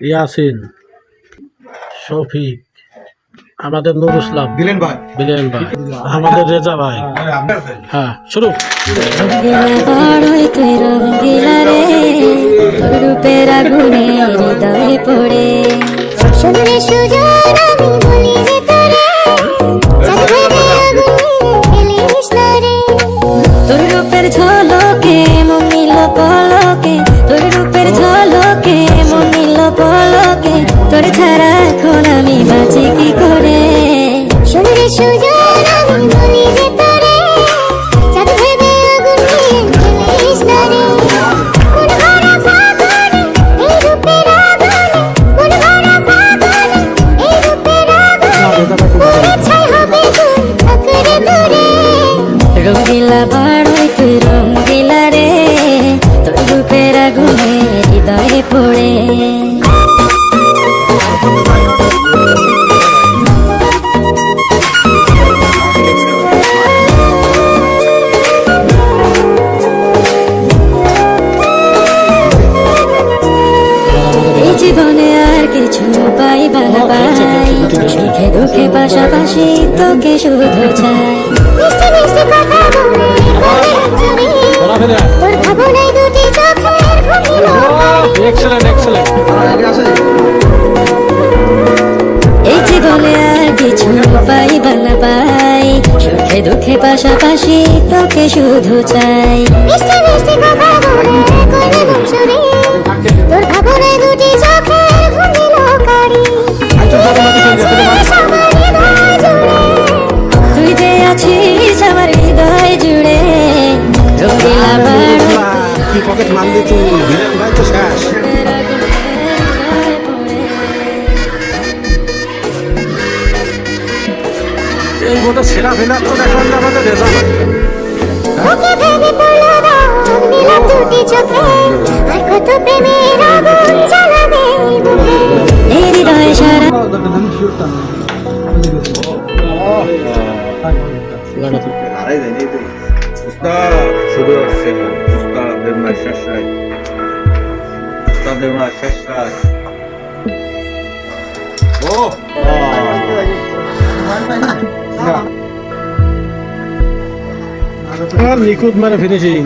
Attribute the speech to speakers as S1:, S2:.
S1: ইয়াসিন, শফিক, আমাদের নুর ইসলাম,
S2: দিলেন ভাই
S1: বিলেন ভাই, আমাদের রেজা ভাই। হ্যাঁ, শুরু।
S3: রঙ্গিলা বড়ই তুই রঙ্গিলা রে, তোর রূপের আগুনে হৃদয়ে পড়ে। শুনলে সুজন আমি বলি যে তোরে, চাঁদ ভেবে আগুনে ফেলিস না রে। তোর রূপের ঝলকে মন নিল পলকে, তোর রূপের ঝলকে মন নিল পলকে। তোর ছাড়া এখন আমি বাঁচি কি করে। শুনলে সুজন আমি বলি যে তোরে, চাঁদ ভেবে আগুনে ফেলিস না রে। মন ভরা ফাগুনে এই রূপের আগুনে, মন ভরা ফাগুনে এই রূপের আগুনে। মনে ছাই হবে তুই থাকরে দূরে। রঙ্গিলা বড়ই তুই রঙ্গিলা রে, তোর রূপের আগুনে হৃদয়ে পড়ে। এই জীবনে আর কিছু পাইবা না পাই, সুখে দুঃখে পাশাপাশি তোকে শুধু চাই। মিষ্টি মিষ্টি কথা বলে করে চুরি, তোর ভাবনায় দুটি চোখের ঘুমিল।
S1: Excellent, excellent.
S3: এই জীবনে আর কিছু পাইবা না পাই, সুখে দুঃখে পাশাপাশি তোকে শুধু চাই। মিষ্টি মিষ্টি কথা বলে করে চুরি, তোর ভাবনায় দুটি চোখের ঘুমিল কারি। তুই যে আছিস আমার হৃদয় জুড়ে। রঙ্গিলা বড়ই
S2: কি পকেট মাল দিচ্ছি দিলেন ভাই তো শেষ
S1: এই মতো সেরা ভিলার তো দেখলাম না আমাদের রেজা ভাই।
S3: ওকে ভেবে পড়লো রং নীলা দুটি চোখে, আর কত প্রেমের আগুন জ্বালাবে বুকে। এই হৃদয়ে সারা
S2: উস্তাদ শুরু হচ্ছে উস্তাদের মার শেষ নাই উস্তাদের মার শেষ নাই
S1: নিখুঁত মানে ফিনিশিং।